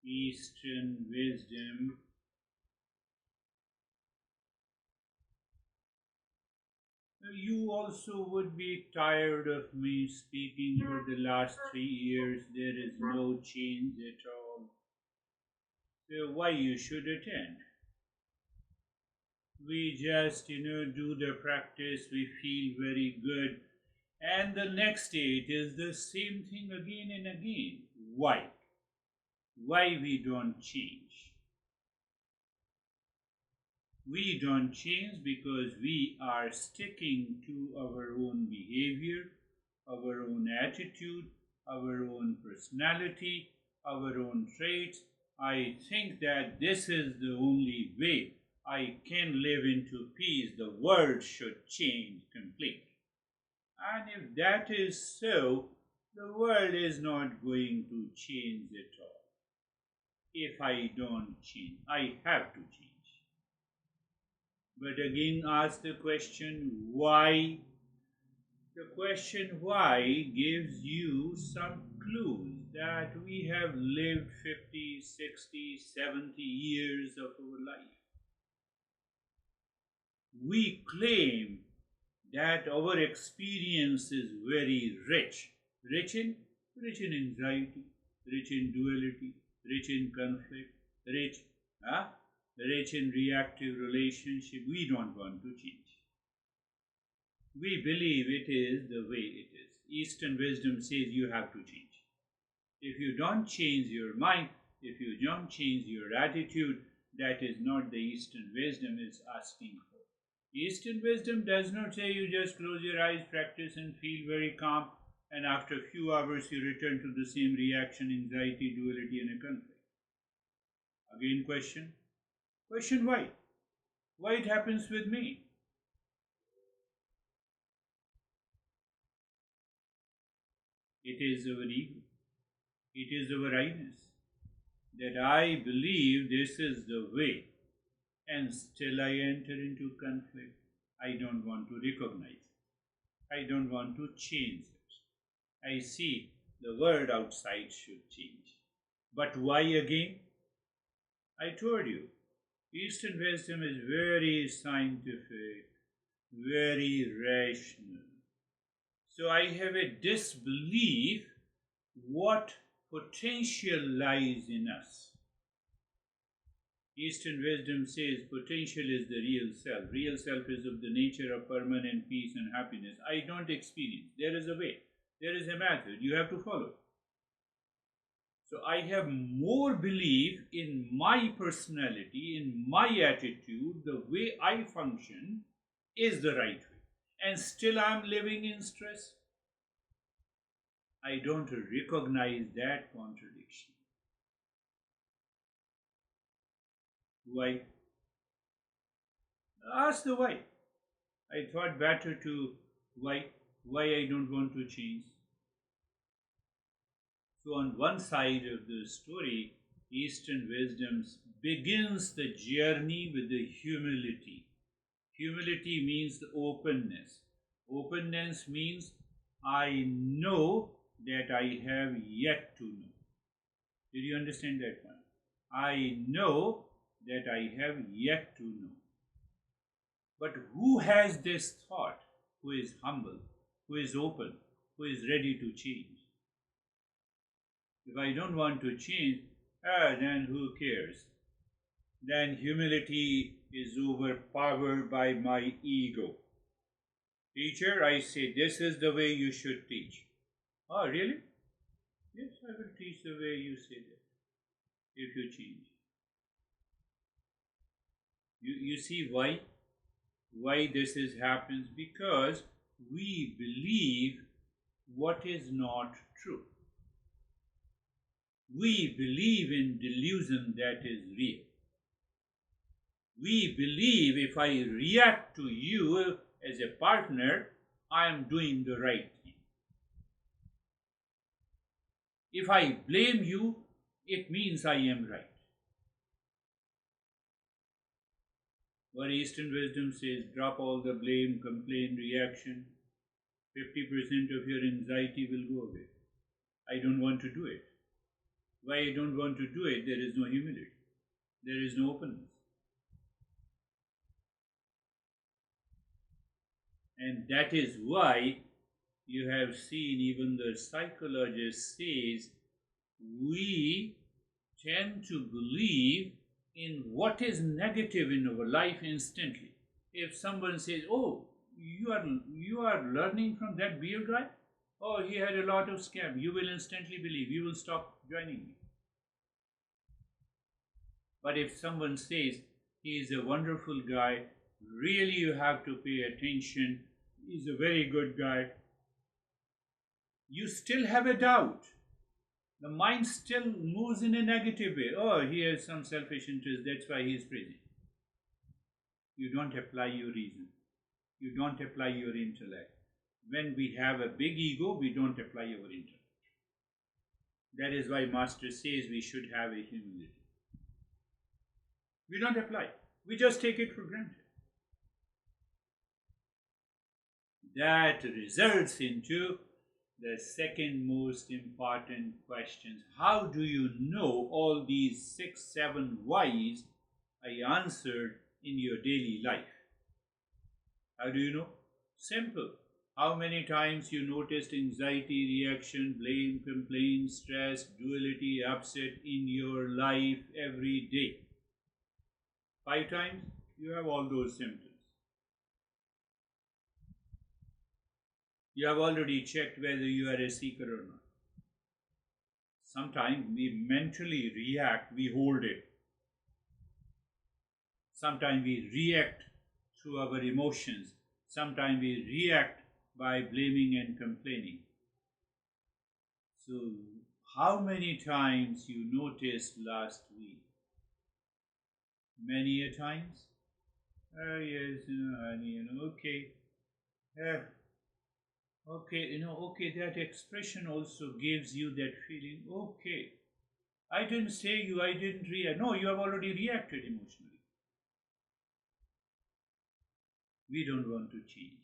Eastern wisdom you also would be tired of me speaking for the last 3 years. There is no change at all. So why you should attend? We just, do the practice. We feel very good. And the next day it is the same thing again and again. Why? Why we don't change? We don't change because we are sticking to our own behavior, our own attitude, our own personality, our own traits. I think that this is the only way I can live into peace. The world should change completely. And if that is so, the world is not going to change at all. If I don't change, I have to change. But again, ask the question why. The question why gives you some clues that we have lived 50, 60, 70 years of our life. We claim that our experience is very rich. Rich in anxiety, rich in duality, rich in conflict, rich in reactive relationship. We don't want to change. We believe it is the way it is. Eastern wisdom says you have to change. If you don't change your mind, if you don't change your attitude, that is not the Eastern wisdom is asking for. Eastern wisdom does not say you just close your eyes, practice and feel very calm, and after a few hours you return to the same reaction, anxiety, duality and a conflict. Again question. Question why? Why it happens with me? It is our ego. It is our I-ness. That I believe this is the way, and still I enter into conflict. I don't want to recognize it. I don't want to change it. I see the world outside should change. But why again? I told you, Eastern wisdom is very scientific, very rational. So I have a disbelief what potential lies in us. Eastern wisdom says potential is the real self. Real self is of the nature of permanent peace and happiness. I don't experience. There is a way. There is a method. You have to follow. So I have more belief in my personality, in my attitude, the way I function is the right way. And still I am living in stress. I don't recognize that contradiction. Why? Ask the why. I thought better to why I don't want to change. So on one side of the story, Eastern wisdom begins the journey with the humility. Humility means the openness. Openness means I know that I have yet to know. Did you understand that one? I know that I have yet to know. But who has this thought? Who is humble, who is open, who is ready to change? If I don't want to change, then who cares? Then humility is overpowered by my ego. Teacher, I say this is the way you should teach. Oh, really? Yes, I will teach the way you say that, if you change. You see why? Why this happens? Because we believe what is not true. We believe in delusion that is real. We believe if I react to you as a partner, I am doing the right thing. If I blame you, it means I am right. But Eastern wisdom says drop all the blame, complaint, reaction. 50% of your anxiety will go away. I don't want to do it. Why you don't want to do it? There is no humility. There is no openness. And that is why you have seen even the psychologist says we tend to believe in what is negative in our life instantly. If someone says, "Oh, you are learning from that beer guy. Oh, he had a lot of scam," you will instantly believe. You will stop joining me. But if someone says he is a wonderful guy, really you have to pay attention. He's a very good guy. You still have a doubt. The mind still moves in a negative way. Oh, he has some selfish interest, that's why he is praising. You don't apply your reason. You don't apply your intellect. When we have a big ego, we don't apply our intellect. That is why Master says we should have a humility. We don't apply. We just take it for granted. That results into the second most important questions. How do you know all these 6, 7 whys I answered in your daily life? How do you know? Simple. How many times you noticed anxiety, reaction, blame, complaint, stress, duality, upset in your life every day? 5 times? You have all those symptoms. You have already checked whether you are a seeker or not. Sometimes we mentally react, we hold it. Sometimes we react through our emotions. Sometimes we react by blaming and complaining. So, how many times you noticed last week? Many a times? Oh yes, honey, okay. Okay, okay, that expression also gives you that feeling, okay. I didn't say you, I didn't react. No, you have already reacted emotionally. We don't want to change.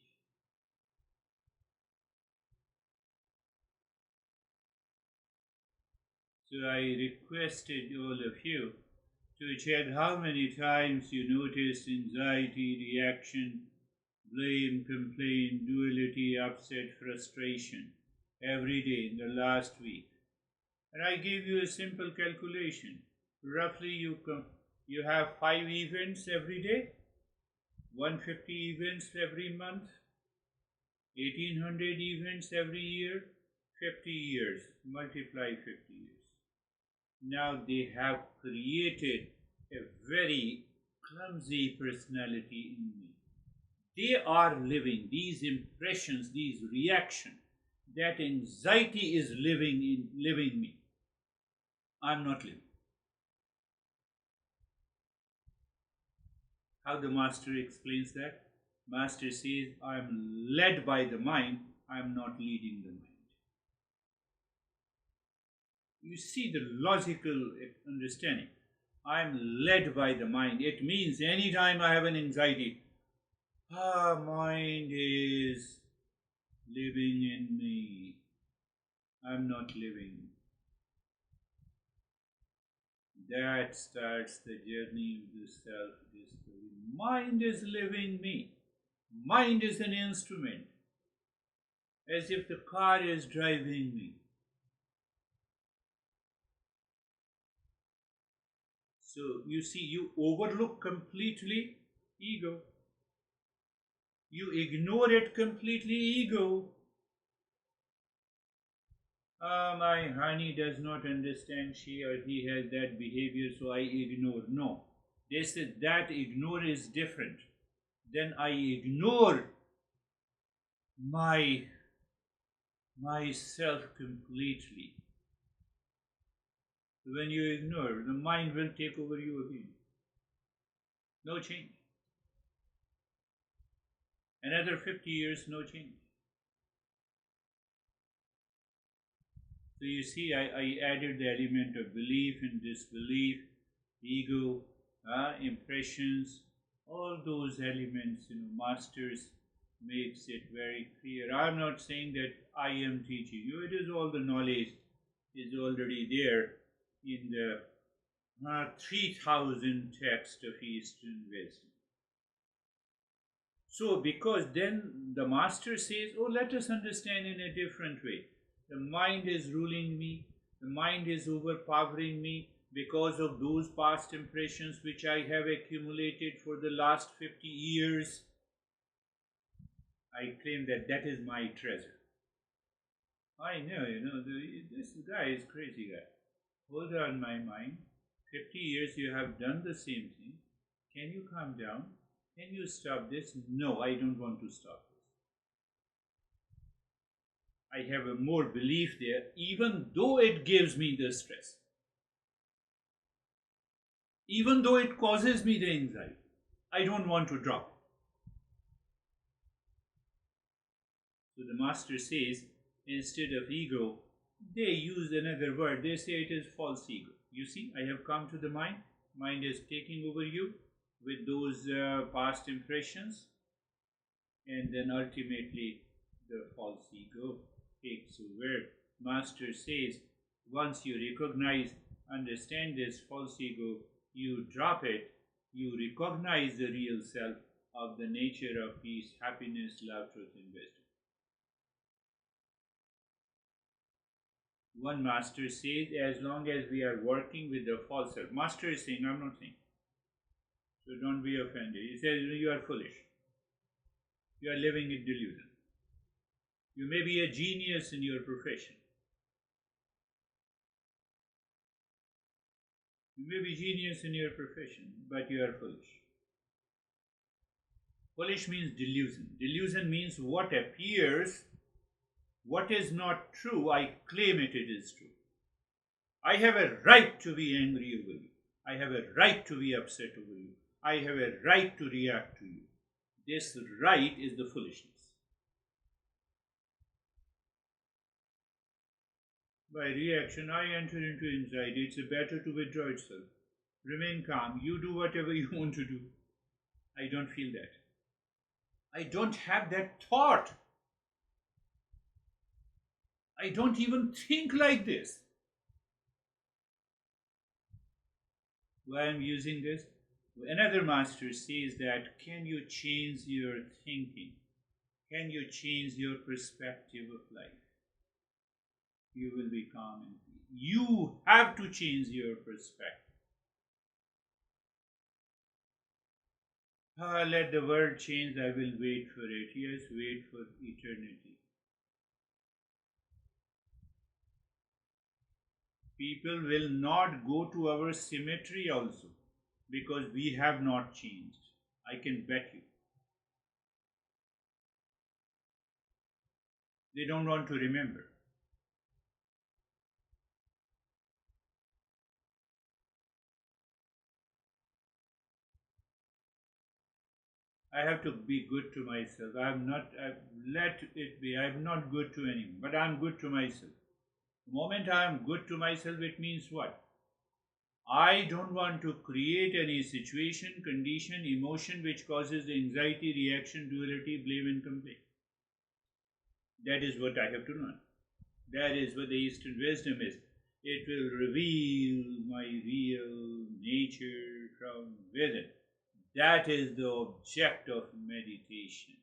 So I requested all of you to check how many times you noticed anxiety, reaction, blame, complaint, duality, upset, frustration every day in the last week. And I gave you a simple calculation. Roughly you have 5 events every day, 150 events every month, 1800 events every year, 50 years, multiply 50 years. Now they have created a very clumsy personality in me. They are living these impressions, these reactions. That anxiety is living me. I'm not living. How the Master explains that? Master says, I'm led by the mind, I'm not leading the mind. You see the logical understanding. I'm led by the mind. It means anytime I have an anxiety, mind is living in me. I'm not living. That starts the journey of the self-discovery. Mind is living me. Mind is an instrument, as if the car is driving me. So you see, you overlook completely ego. You ignore it completely, ego. My honey does not understand, she or he has that behavior, so I ignore. No. They said that ignore is different. Then I ignore myself completely. When you ignore, the mind will take over you again. No change. Another 50 years, no change. So you see, I added the element of belief and disbelief, ego, impressions, all those elements, Masters makes it very clear. I'm not saying that I am teaching you. It is all the knowledge is already there. in the 3000 texts of Eastern wisdom. So, because then the master says, oh, let us understand in a different way. The mind is ruling me, the mind is overpowering me because of those past impressions which I have accumulated for the last 50 years. I claim that that is my treasure. I know, this guy is crazy guy. Hold on, my mind. 50 years you have done the same thing. Can you calm down? Can you stop this? No, I don't want to stop this. I have a more belief there, even though it gives me the stress. Even though it causes me the anxiety. I don't want to drop it. So the master says, instead of ego, they use another word. They say it is false ego. You see, I have come to the mind. Mind is taking over you with those past impressions, and then ultimately the false ego takes over. Master says, once you recognize, understand this false ego, you drop it, you recognize the real self of the nature of peace, happiness, love, truth, and wisdom. One master says, as long as we are working with the false self, master is saying, I'm not saying. So don't be offended. He says, you are foolish. You are living in delusion. You may be a genius in your profession. You may be genius in your profession, but you are foolish. Foolish means delusion. Delusion means what appears, what is not true, I claim it is true. I have a right to be angry over you. I have a right to be upset over you. I have a right to react to you. This right is the foolishness. By reaction, I enter into anxiety. It's better to withdraw itself. Remain calm. You do whatever you want to do. I don't feel that. I don't have that thought. I don't even think like this. Why I'm using this? Another master says that, can you change your thinking? Can you change your perspective of life? You will be calm and peace. You have to change your perspective. Let the world change, I will wait for it. Yes, wait for eternity. People will not go to our cemetery also, because we have not changed. I can bet you. They don't want to remember. I have to be good to myself. Let it be. I'm not good to anyone, but I'm good to myself. The moment I am good to myself, it means what? I don't want to create any situation, condition, emotion which causes the anxiety, reaction, duality, blame, and complaint. That is what I have to learn. That is what the Eastern wisdom is. It will reveal my real nature from within. That is the object of meditation.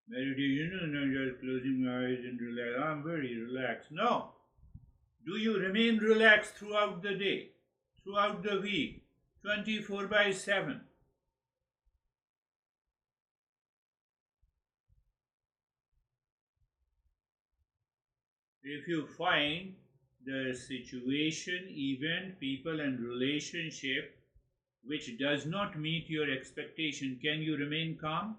Meditation is not just closing my eyes and relax. I'm very relaxed. No. Do you remain relaxed throughout the day, throughout the week, 24/7? If you find the situation, event, people, and relationship which does not meet your expectation, can you remain calm?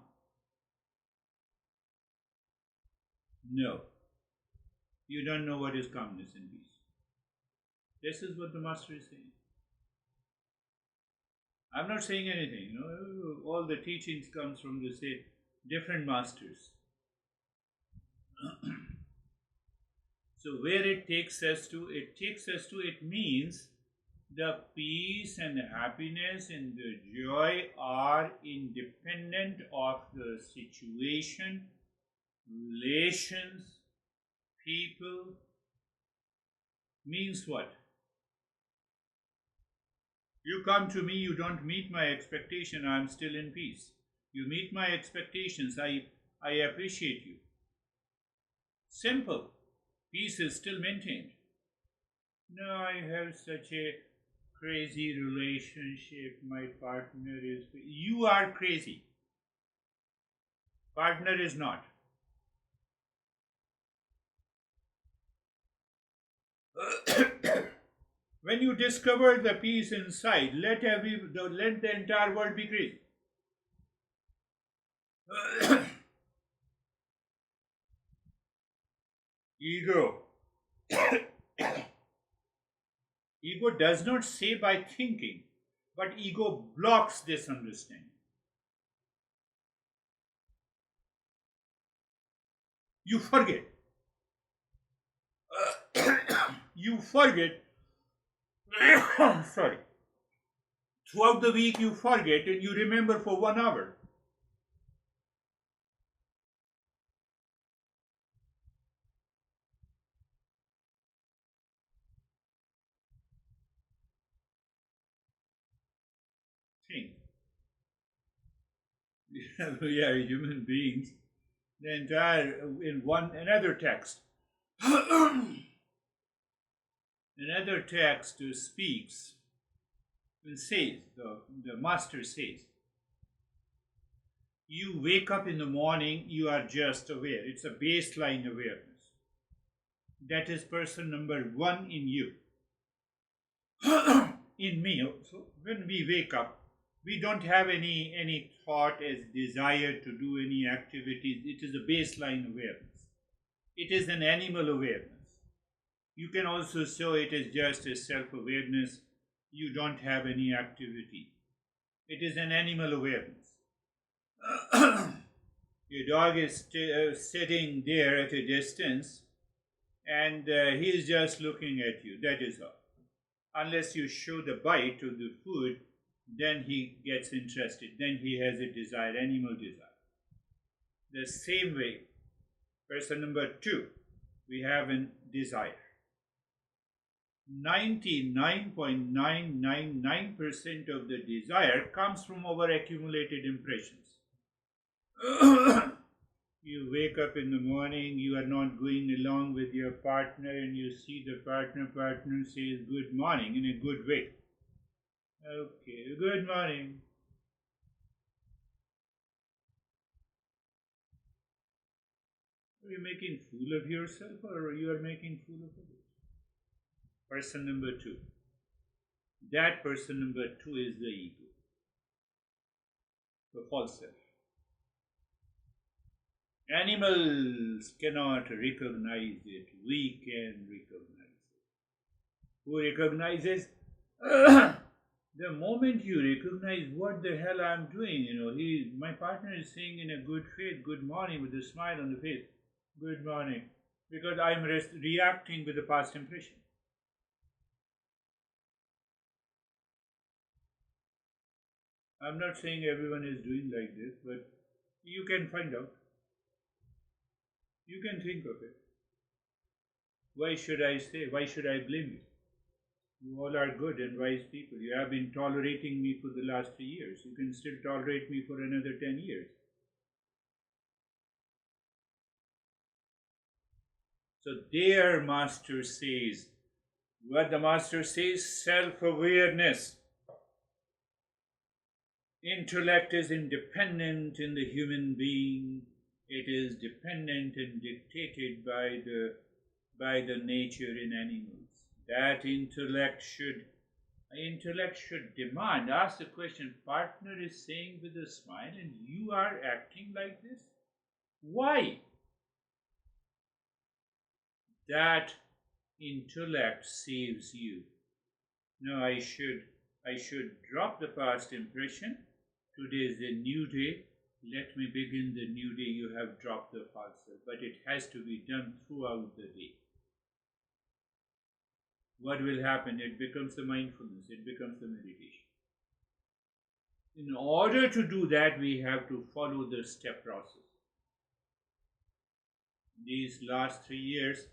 No. You don't know what is calmness and peace. This is what the master is saying. I'm not saying anything. All the teachings comes from the same different masters. So where it takes us to, it means the peace and the happiness and the joy are independent of the situation, relations, people, Means what? You come to me, you don't meet my expectation, I'm still in peace. You meet my expectations, I appreciate you. Simple. Peace is still maintained. No, I have such a crazy relationship. My partner is. You are crazy. Partner is not. When you discover the peace inside, let the entire world be crazy. Ego. Ego does not say by thinking, but ego blocks this understanding. You forget. You forget. Sorry. Throughout the week, you forget and you remember for 1 hour. Think. We are human beings. The entire in one another text. Another text speaks and says, the master says, you wake up in the morning, you are just aware. It's a baseline awareness. That is person number one in you. In me. So when we wake up, we don't have any thought as desire to do any activities. It is a baseline awareness. It is an animal awareness. You can also show it as just a self-awareness. You don't have any activity. It is an animal awareness. Your dog is sitting there at a distance and he is just looking at you. That is all. Unless you show the bite of the food, then he gets interested. Then he has a desire, animal desire. The same way, person number two, we have a desire. 99.999% of the desire comes from our accumulated impressions. You wake up in the morning, you are not going along with your partner and you see the partner says good morning in a good way. Okay, good morning. Are you making fool of yourself or you are making fool of others? Person number two. That person number two is the ego, the false self. Animals cannot recognize it. We can recognize it. Who recognizes? The moment you recognize what the hell I'm doing, my partner is saying in a good faith, good morning, with a smile on the face, good morning, because I'm reacting with the past impression. I'm not saying everyone is doing like this, but you can find out. You can think of it. Why should I say? Why should I blame you? You all are good and wise people. You have been tolerating me for the last 3 years. You can still tolerate me for another 10 years. So their master says, what the master says, self-awareness. Intellect is independent in the human being. It is dependent and dictated by the nature in animals. That intellect should demand. Ask the question, partner is saying with a smile and you are acting like this? Why? That intellect saves you. No, I should drop the past impression. Today is a new day. Let me begin the new day. You have dropped the false self, but it has to be done throughout the day. What will happen? It becomes the mindfulness, it becomes the meditation. In order to do that, we have to follow the step process. These last 3 years,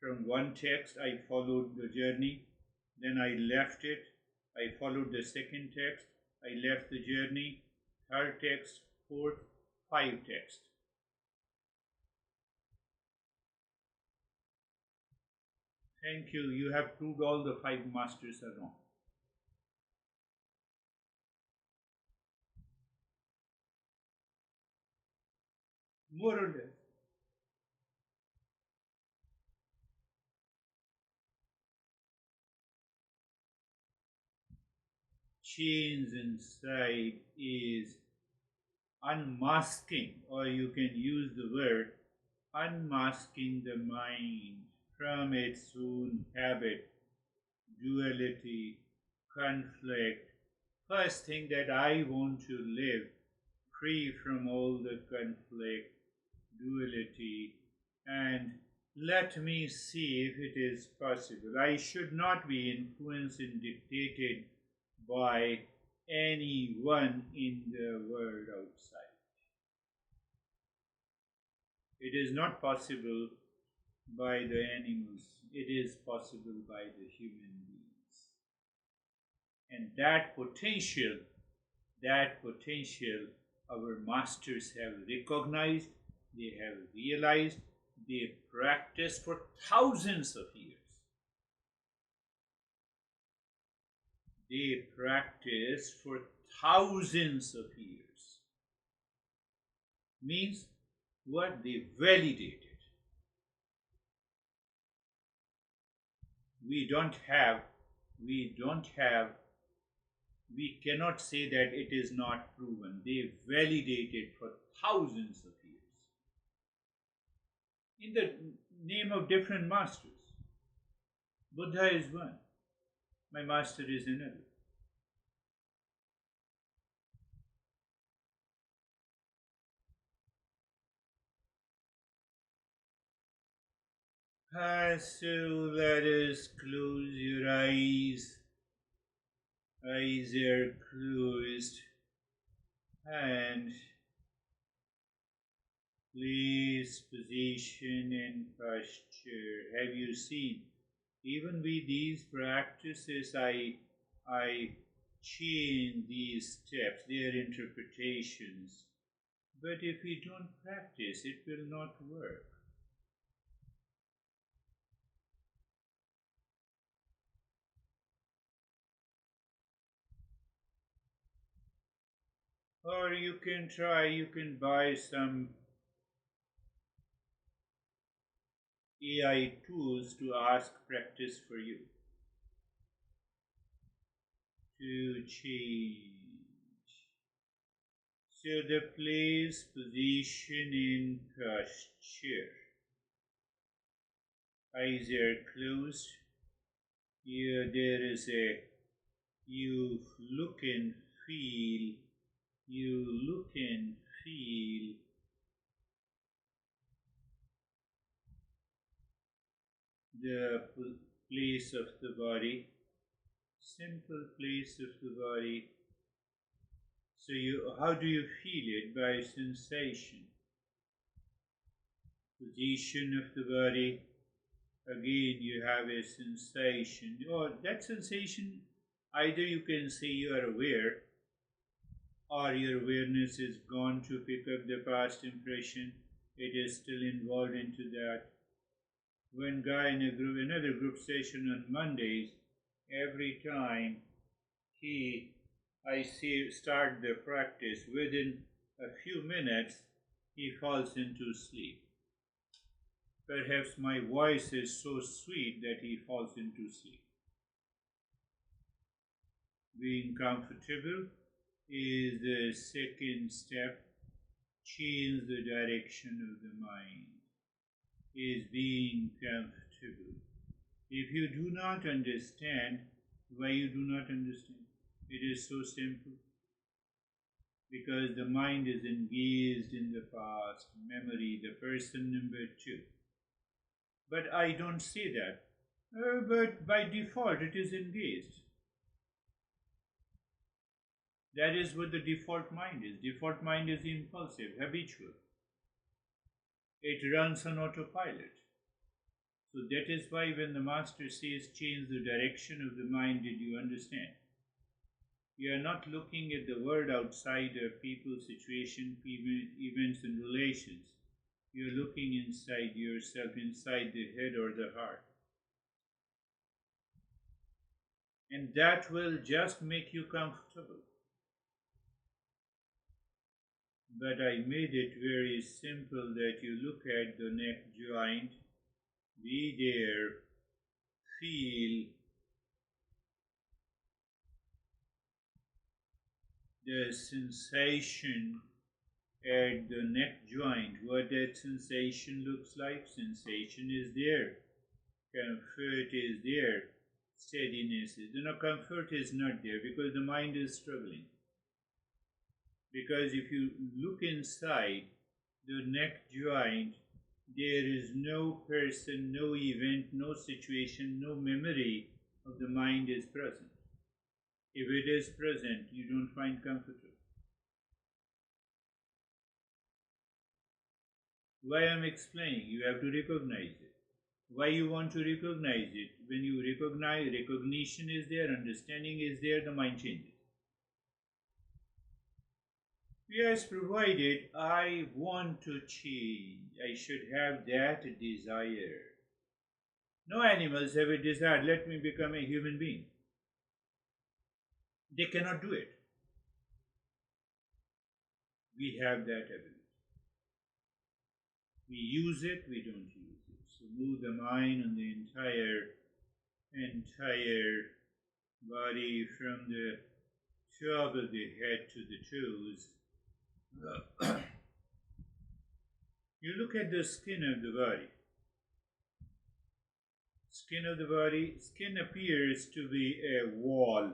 From one text, I followed the journey, then I left it. I followed the second text, I left the journey, third text, fourth, five texts. Thank you. You have proved all the five masters are wrong. More or less. Change inside is unmasking, or you can use the word unmasking the mind from its own habit, duality, conflict. First thing that I want to live free from all the conflict, duality, and let me see if it is possible. I should not be influenced and dictated by anyone in the world outside. It is not possible by the animals, it is possible by the human beings. And that potential our masters have recognized, they have realized, they practiced for thousands of years. They practiced for thousands of years. Means what? They validated. We cannot say that it is not proven. They validated for thousands of years. In the name of different masters. Buddha is one. My master is another. So let us close your eyes. Eyes are closed. And place, position, and posture. Have you seen? Even with these practices, I change these steps, their interpretations. But if we don't practice, it will not work. Or you can buy some AI tools to ask practice for you to change. So the place, position, and posture. Eyes are closed. Here there is you look and feel. You look and feel the place of the body, simple place of the body. So how do you feel it? By sensation. Position of the body. Again, you have a sensation. Or that sensation, either you can say you are aware, or your awareness is gone to pick up the past impression. It is still involved into that. One guy in another group session on Mondays, every time start the practice, within a few minutes, he falls into sleep. Perhaps my voice is so sweet that he falls into sleep. Being comfortable is the second step. Change the direction of the mind. Is being comfortable. If you do not understand, why you do not understand? It is so simple. Because the mind is engaged in the past, memory, the person number 2. But I don't say that. But by default, it is engaged. That is what the default mind is. Default mind is impulsive, habitual. It runs on autopilot. So that is why when the master says change the direction of the mind, did you understand? You are not looking at the world outside of people, situation, events, and relations. You are looking inside yourself, inside the head or the heart. And that will just make you comfortable. But I made it very simple that you look at the neck joint, be there, feel the sensation at the neck joint, what that sensation looks like. Sensation is there, comfort is there, steadiness is there. No, comfort is not there because the mind is struggling. Because if you look inside the neck joint, there is no person, no event, no situation, no memory of the mind is present. If it is present, you don't find comfort. Why I'm explaining, you have to recognize it. Why you want to recognize it? When you recognize, recognition is there, understanding is there, the mind changes. Yes, provided I want to change, I should have that desire. No animals have a desire, let me become a human being. They cannot do it. We have that ability. We use it, we don't use it. So move the mind on the entire body from the top of the head to the toes. You look at the skin of the body. Skin appears to be a wall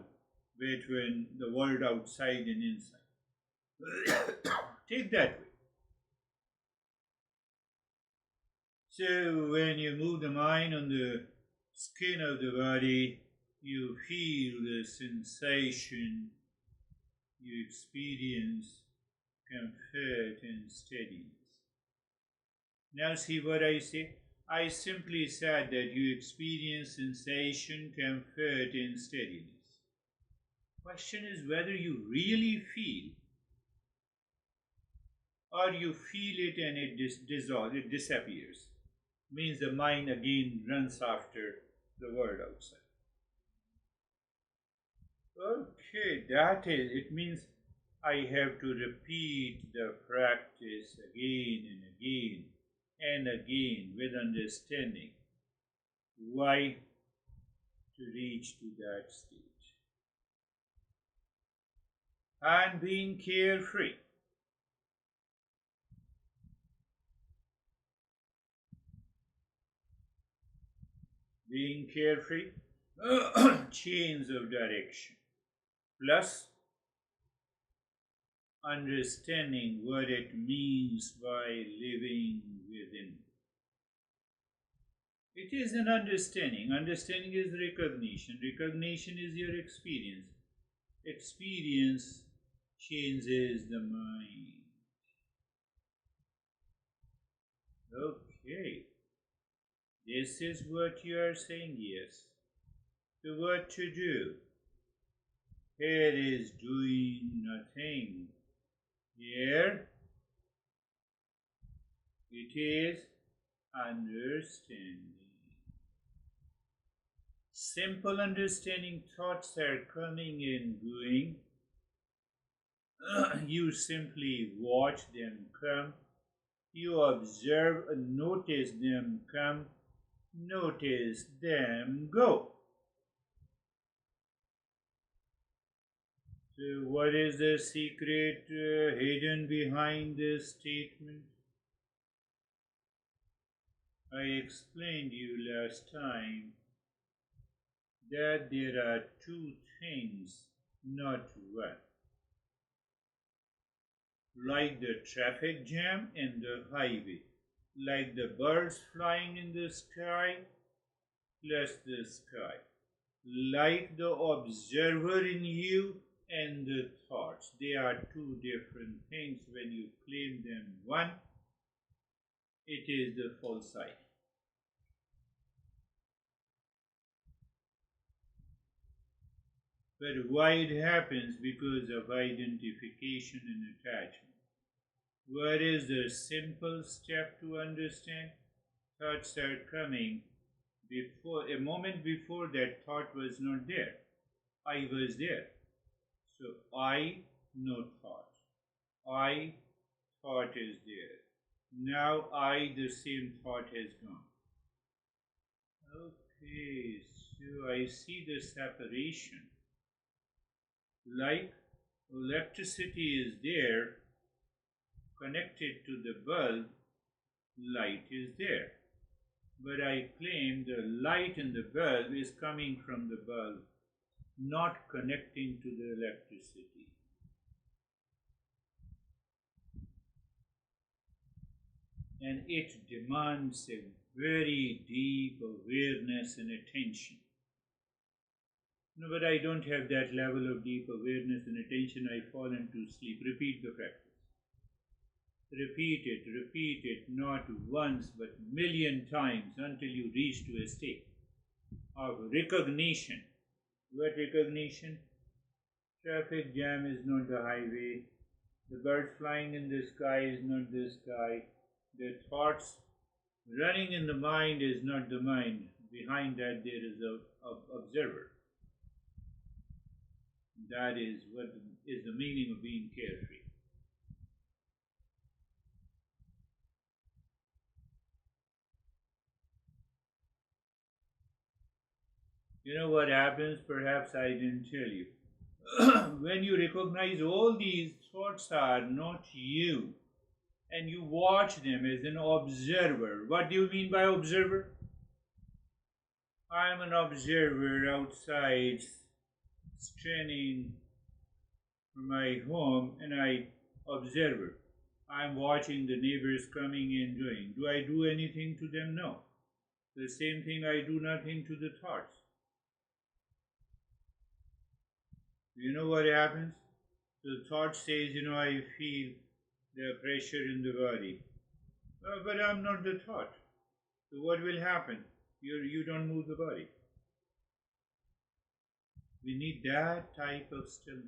between the world outside and inside. Take that way. So when you move the mind on the skin of the body, you feel the sensation, you experience comfort and steadiness. Now see what I say? I simply said that you experience sensation, comfort and steadiness. Question is whether you really feel or you feel it and it dissolves, it disappears. Means the mind again runs after the world outside. Okay, that is, it means I have to repeat the practice again and again and again with understanding. Why? To reach to that stage. And being carefree. Being carefree, change of direction, plus understanding what it means by living within. It is an understanding. Understanding is recognition. Recognition is your experience. Experience changes the mind. Okay. This is what you are saying, yes. So what to do? Here is doing nothing. Here it is understanding. Simple understanding, thoughts are coming and going. You simply watch them come. You observe and notice them come. Notice them go. So what is the secret hidden behind this statement? I explained you last time that there are two things, not one. Like the traffic jam and the highway, like the birds flying in the sky plus the sky, like the observer in you and the thoughts. They are two different things. When you claim them one, it is the false side. But why it happens? Because of identification and attachment. What is the simple step to understand? Thoughts are coming. Before a moment before that thought was not there. I was there. So I, no thought. I, thought is there. Now I, the same thought has gone. Okay, so I see the separation. Like electricity is there, connected to the bulb, light is there. But I claim the light in the bulb is coming from the bulb, not connecting to the electricity. And it demands a very deep awareness and attention. No, but I don't have that level of deep awareness and attention. I fall into sleep. Repeat the practice. Repeat it, not once but million times until you reach to a state of recognition. What recognition? Traffic jam is not the highway. The birds flying in the sky is not the sky. The thoughts running in the mind is not the mind. Behind that there is an observer. That is what is the meaning of being carefree. You know what happens? Perhaps I didn't tell you. When you recognize all these thoughts are not you, and you watch them as an observer. What do you mean by observer? I'm an observer outside, standing from my home, and I observe it. I'm watching the neighbors coming and going. Do I do anything to them? No. The same thing, I do nothing to the thoughts. You know what happens? The thought says, I feel the pressure in the body. But I'm not the thought. So what will happen? You don't move the body. We need that type of stillness.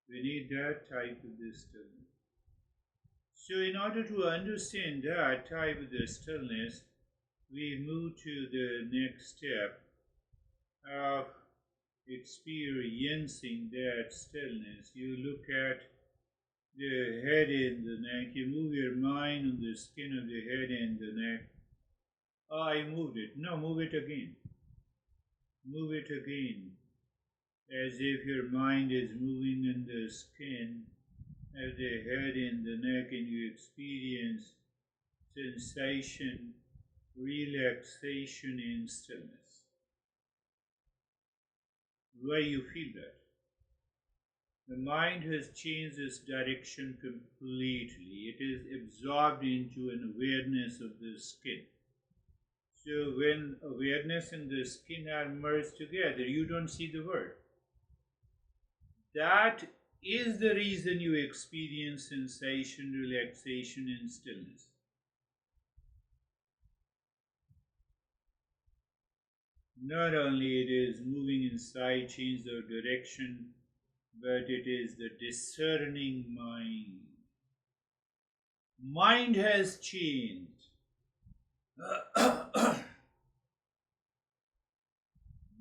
We need that type of the stillness. So in order to understand that type of the stillness, we move to the next step of experiencing that stillness. You look at the head and the neck, you move your mind on the skin of the head and the neck. Oh, I moved it. No, move it again. Move it again. As if your mind is moving in the skin of the head and the neck, and you experience sensation, relaxation, and stillness. Why you feel that? The mind has changed its direction completely. It is absorbed into an awareness of the skin. So when awareness and the skin are merged together, you don't see the word. That is the reason you experience sensation, relaxation, and stillness. Not only it is moving inside, change of direction, but it is the discerning mind. Mind has changed.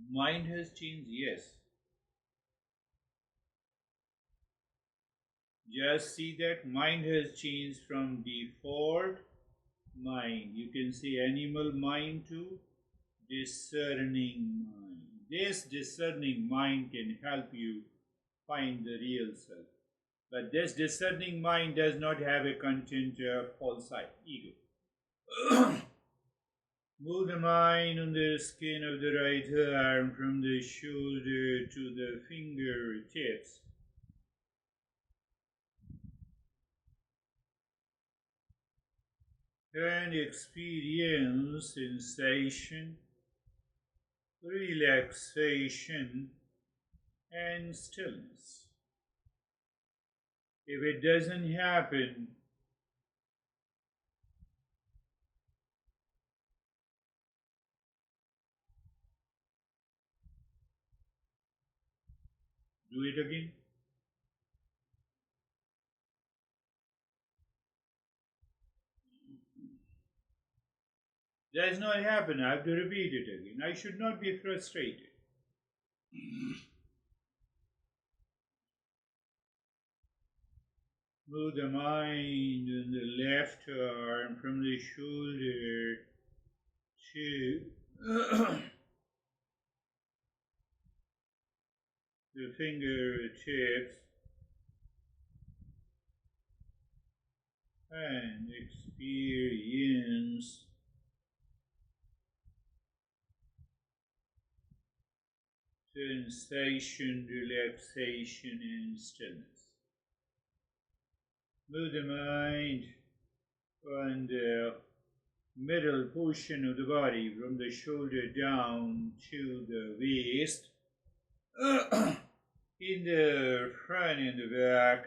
Mind has changed, yes. Just see that mind has changed from default mind. You can say animal mind to discerning mind. This discerning mind can help you find the real self. But this discerning mind does not have a content of false ego. Move the mind on the skin of the right arm from the shoulder to the fingertips. And experience sensation, relaxation, and stillness. If it doesn't happen, Do it again. Does not happen. I have to repeat it again. I should not be frustrated. Move the mind on the left arm from the shoulder to the fingertips and experience sensation, relaxation, and stillness. Move the mind on the middle portion of the body from the shoulder down to the waist, in the front and the back.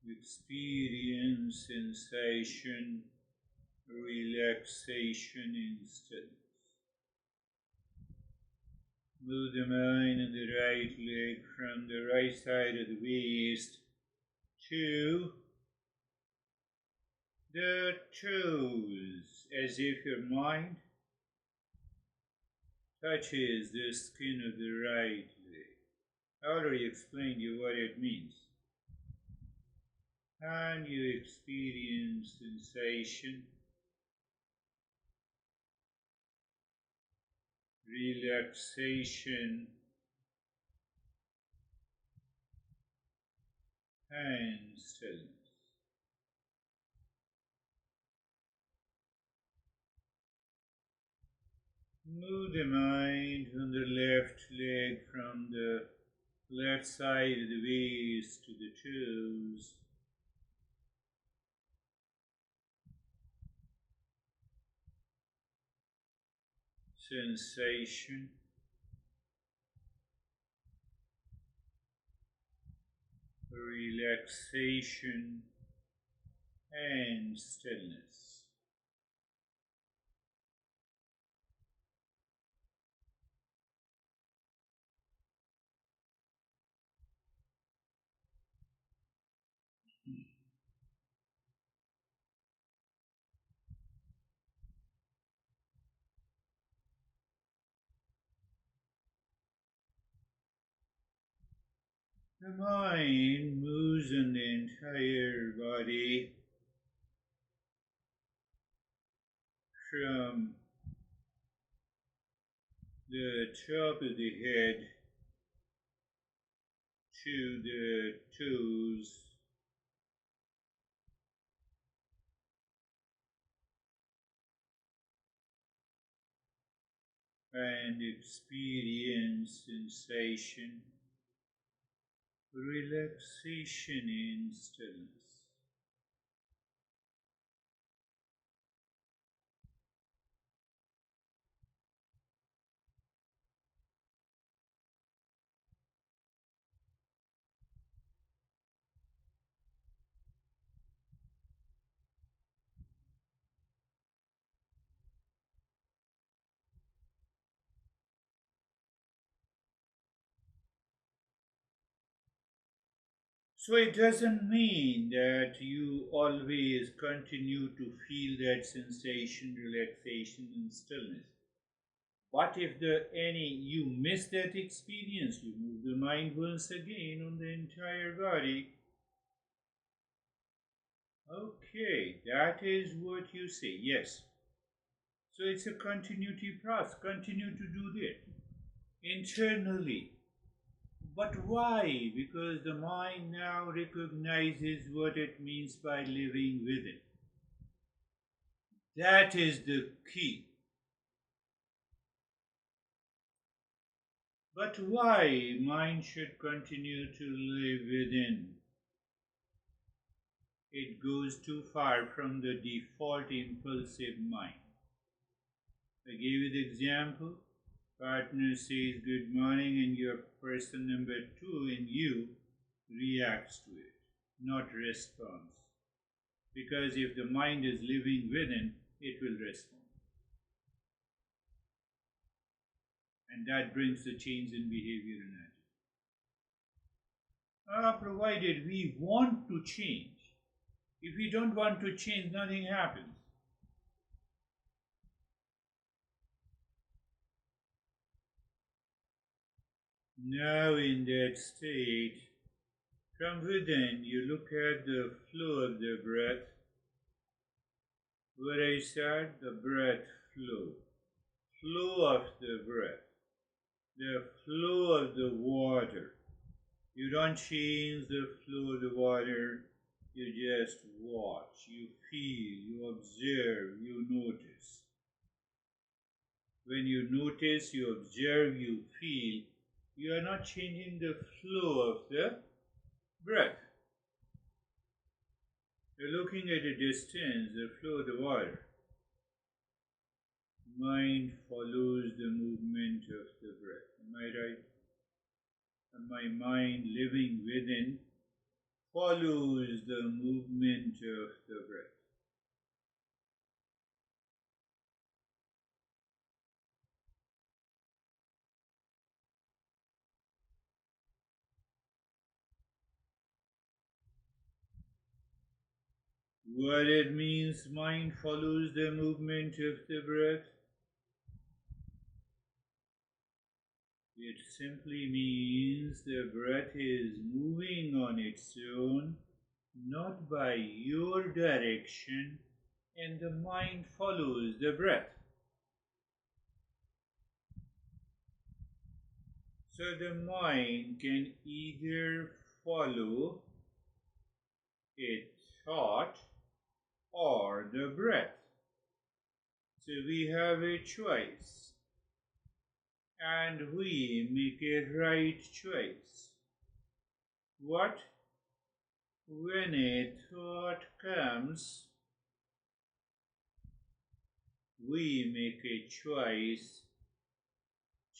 Experience sensation, relaxation, and stillness. Move the mind and the right leg from the right side of the waist to the toes, as if your mind touches the skin of the right leg. I already explained you what it means. And you experience sensation, relaxation, and stillness. Move the mind on the left leg from the left side of the waist to the toes. Sensation, relaxation, and stillness. The mind moves in the entire body from the top of the head to the toes, and experience sensation, relaxation, and stillness. So it doesn't mean that you always continue to feel that sensation, relaxation, and stillness. What if you miss that experience? You move the mind once again on the entire body. Okay, that is what you say. Yes. So it's a continuity process. Continue to do that internally. But why? Because the mind now recognizes what it means by living with it. That is the key. But why mind should continue to live within? It goes too far from the default impulsive mind. I gave you the example. Partner says good morning and you're person number 2 in you reacts to it, not responds. Because if the mind is living within, it will respond. And that brings the change in behavior and attitude. Provided we want to change. If we don't want to change, nothing happens. Now, in that state, from within, you look at the flow of the breath. Where I said the breath flow of the breath, the flow of the water. You don't change the flow of the water, you just watch, you feel, you observe, you notice. When you notice, you observe, you feel, you are not changing the flow of the breath. You're looking at a distance, the flow of the water. Mind follows the movement of the breath. Am I right? And my mind living within follows the movement of the breath. What it means, mind follows the movement of the breath? It simply means the breath is moving on its own, not by your direction, and the mind follows the breath. So the mind can either follow a thought or the breath. So we have a choice, and we make a right choice. What? When a thought comes, we make a choice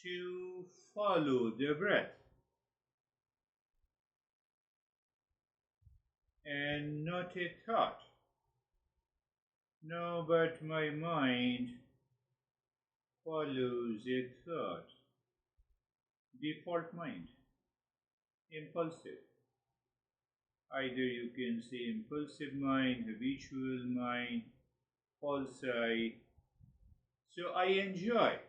to follow the breath and not a thought. No, but my mind follows a thought. Default mind, impulsive. Either you can say impulsive mind, habitual mind, false I. So I enjoy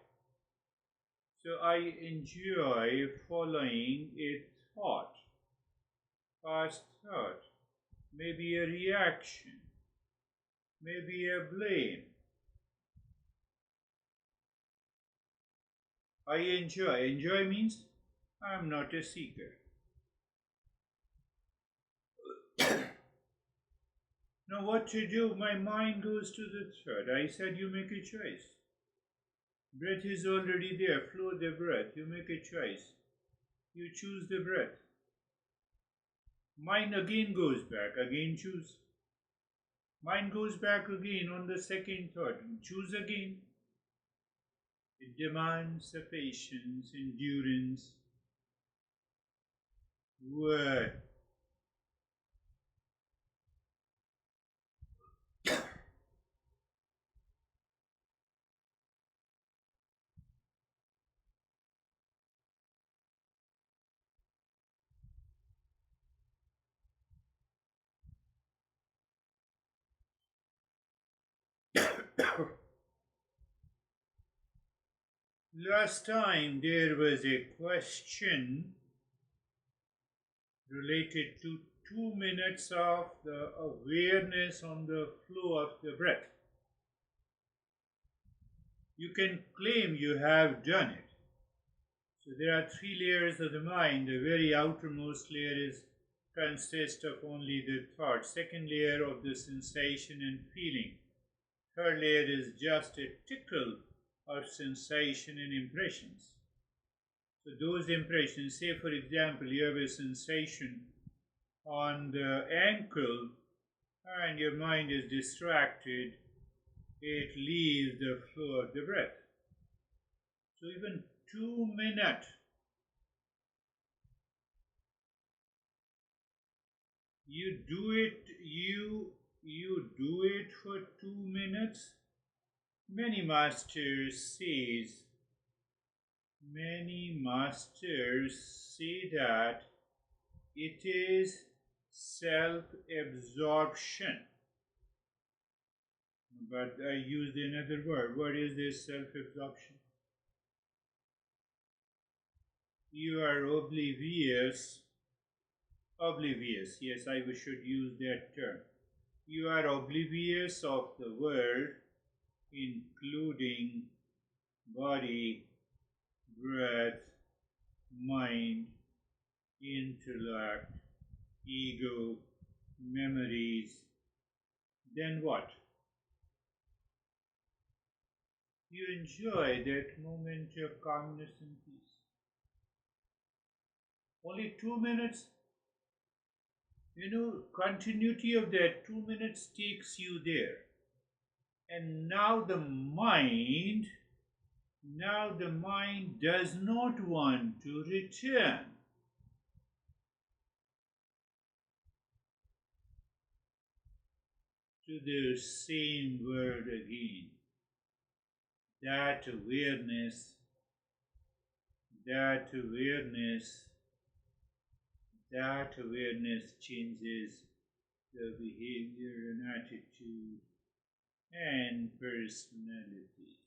following a thought, past thought, maybe a reaction, maybe a blame. I enjoy. Enjoy means I am not a seeker. Now what to do? My mind goes to the third. I said you make a choice. Breath is already there. Flow the breath. You make a choice. You choose the breath. Mind again goes back. Again choose. Mind goes back again on the second thought. Choose again. It demands a patience, endurance. What? Last time there was a question related to 2 minutes of the awareness on the flow of the breath. You can claim you have done it. So there are 3 layers of the mind. The very outermost layer consists of only the thought. Second layer of the sensation and feeling. Third layer is just a tickle of sensation and impressions. So those impressions, say for example, you have a sensation on the ankle and your mind is distracted, it leaves the flow of the breath. So even 2 minutes you do it for 2 minutes. Many masters say that it is self-absorption. But I used another word. What is this self-absorption? You are oblivious, yes, I should use that term. You are oblivious of the world, including body, breath, mind, intellect, ego, memories. Then what? You enjoy that moment of calmness and peace. Only 2 minutes. Continuity of that 2 minutes takes you there. And now the mind does not want to return. To the same word again. That awareness changes the behavior and attitude and personality.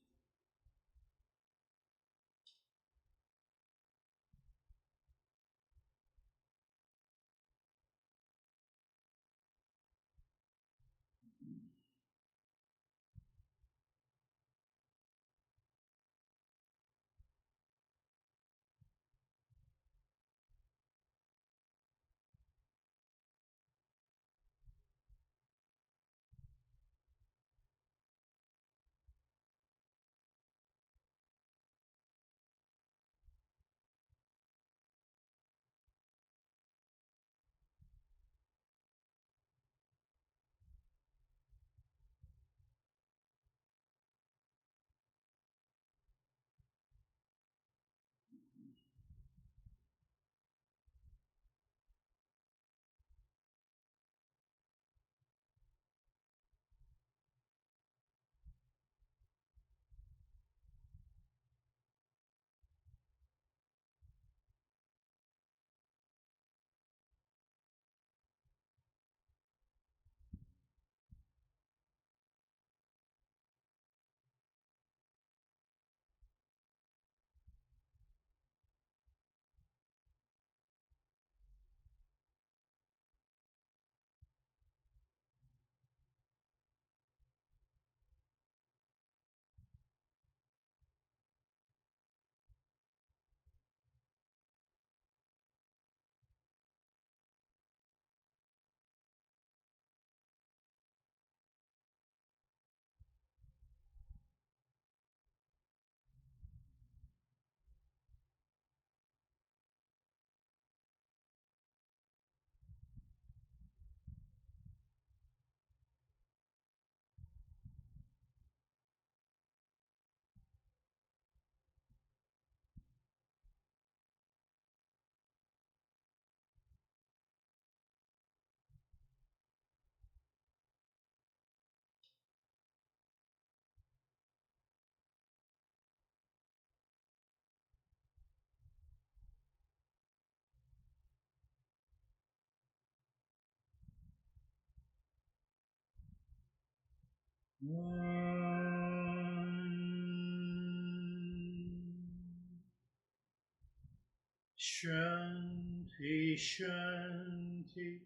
Shanti, Shanti,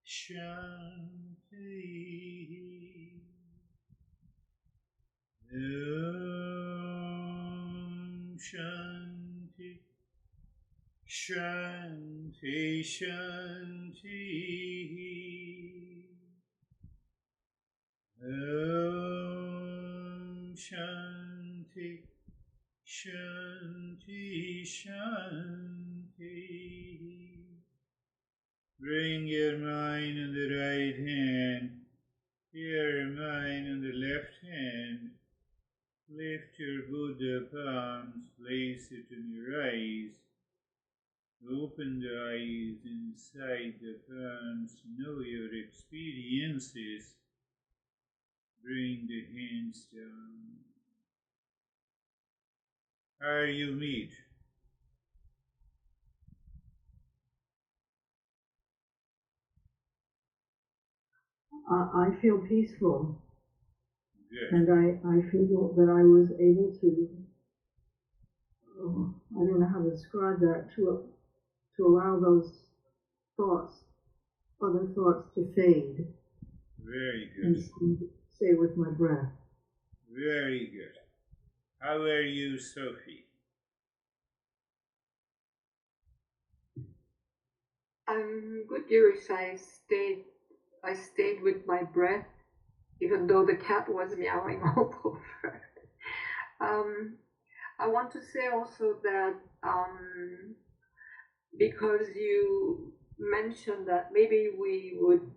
Shanti. Om Shanti, Shanti, Shanti. Om Shanti, Shanti, Shanti. Bring your mind on the right hand, your mind on the left hand. Lift your Buddha palms, place it on your eyes. Open the eyes inside the palms. Know your experiences. Bring the hands down. How are you, meet? I feel peaceful. Good. And I feel that I was able to, I don't know how to describe that, to allow those thoughts, other thoughts to fade. Very good. And stay with my breath. Very good. How are you, Sophie? I'm good, Girish. I stayed with my breath, even though the cat was meowing all over. I want to say also that because you mentioned that maybe we would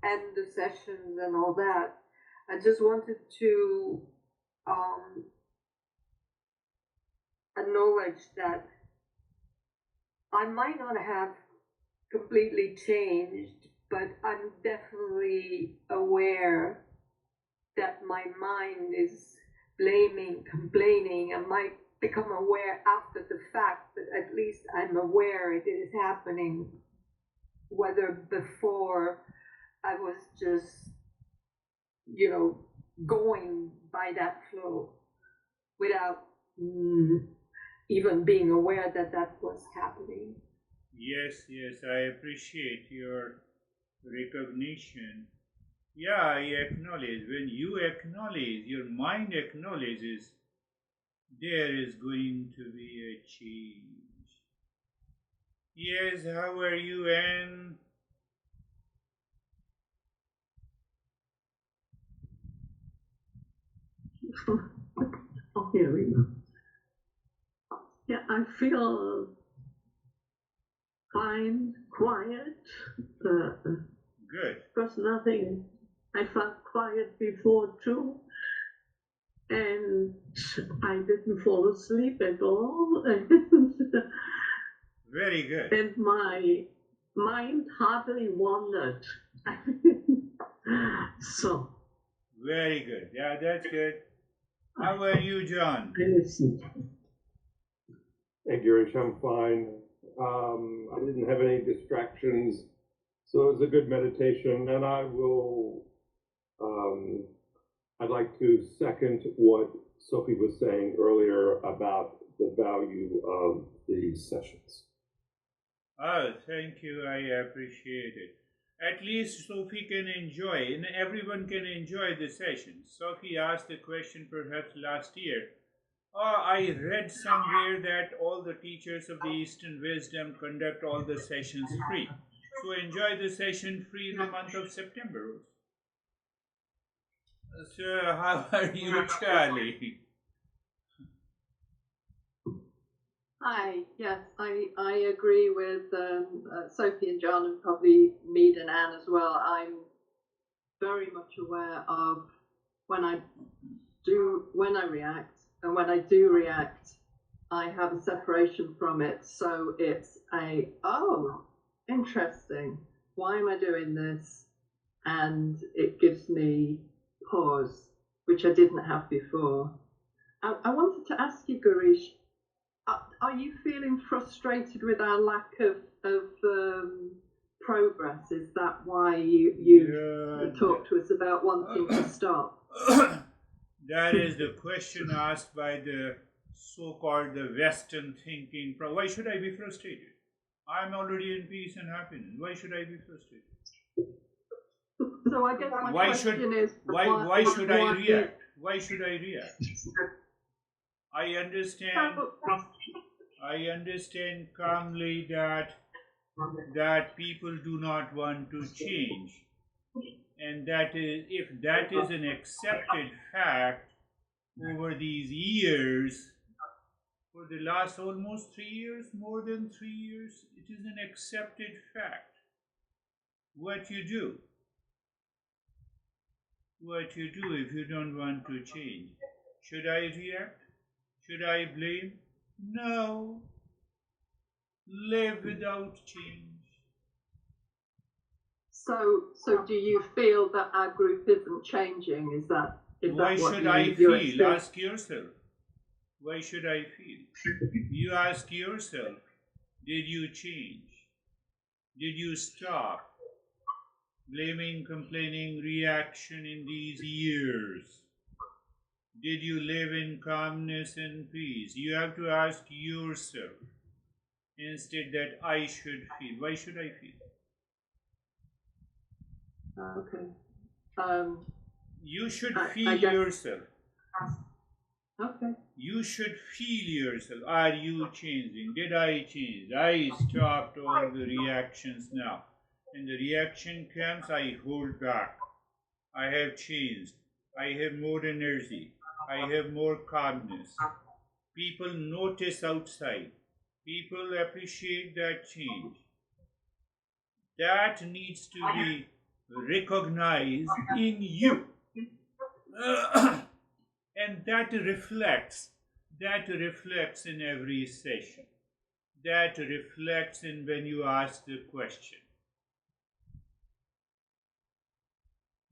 end the sessions and all that, I just wanted to acknowledge that I might not have completely changed, but I'm definitely aware that my mind is blaming, complaining. I might become aware after the fact, but at least I'm aware it is happening. Whether before I was just, going by that flow without even being aware that that was happening. Yes, I appreciate your recognition. Yeah, I acknowledge. When you acknowledge, your mind acknowledges, there is going to be a change. Yes, how are you, Anne? Oh, here we go. Yeah, I feel fine, quiet. Good. Because nothing, I felt quiet before too. And I didn't fall asleep at all. Very good. And my mind hardly wandered. So. Very good. Yeah, that's good. How are you, John? I listened. Hey, Girish, I'm fine. I didn't have any distractions, so it was a good meditation, and I'd like to second what Sophie was saying earlier about the value of these sessions. Oh, thank you. I appreciate it. At least Sophie can enjoy, and everyone can enjoy the session. Sophie asked the question perhaps last year. Oh, I read somewhere that all the teachers of the Eastern Wisdom conduct all the sessions free. So enjoy the session free in the month of September. So, how are you, Charlie? Hi, yes, I agree with Sophie and John, and probably Mead and Anne as well. I'm very much aware of when I react, and when I do react, I have a separation from it. So it's interesting. Why am I doing this? And it gives me pause, which I didn't have before. I wanted to ask you, Girish, are you feeling frustrated with our lack of progress? Is that why you talk to us about wanting to stop? That is the question asked by the so-called the Western thinking. Why should I be frustrated? I'm already in peace and happiness. Why should I be frustrated? So I guess my question is, why should I react? Why should I react? I understand calmly that people do not want to change, and that is, if that is an accepted fact over these years, for the last almost 3 years, more than 3 years, it is an accepted fact. What you do if you don't want to change? Should I react? Should I blame? No. live without change. So do you feel that our group isn't changing? Is that Why what should you, I you're feel? experiencing? Ask yourself. Why should I feel? You ask yourself, did you change? Did you stop blaming, complaining, reaction in these years? Did you live in calmness and peace? You have to ask yourself instead that I should feel. Why should I feel? Okay. You should I feel guess- yourself. Okay. You should feel yourself. Are you changing? Did I change? I stopped all the reactions now. And the reaction comes, I hold back. I have changed. I have more energy. I have more calmness. People notice outside. People appreciate that change. That needs to be recognized in you. And that reflects in every session. That reflects in when you ask the question.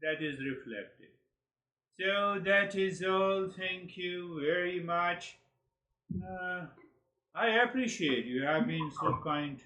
That is reflected. So that is all. Thank you very much. I appreciate you have been so kind to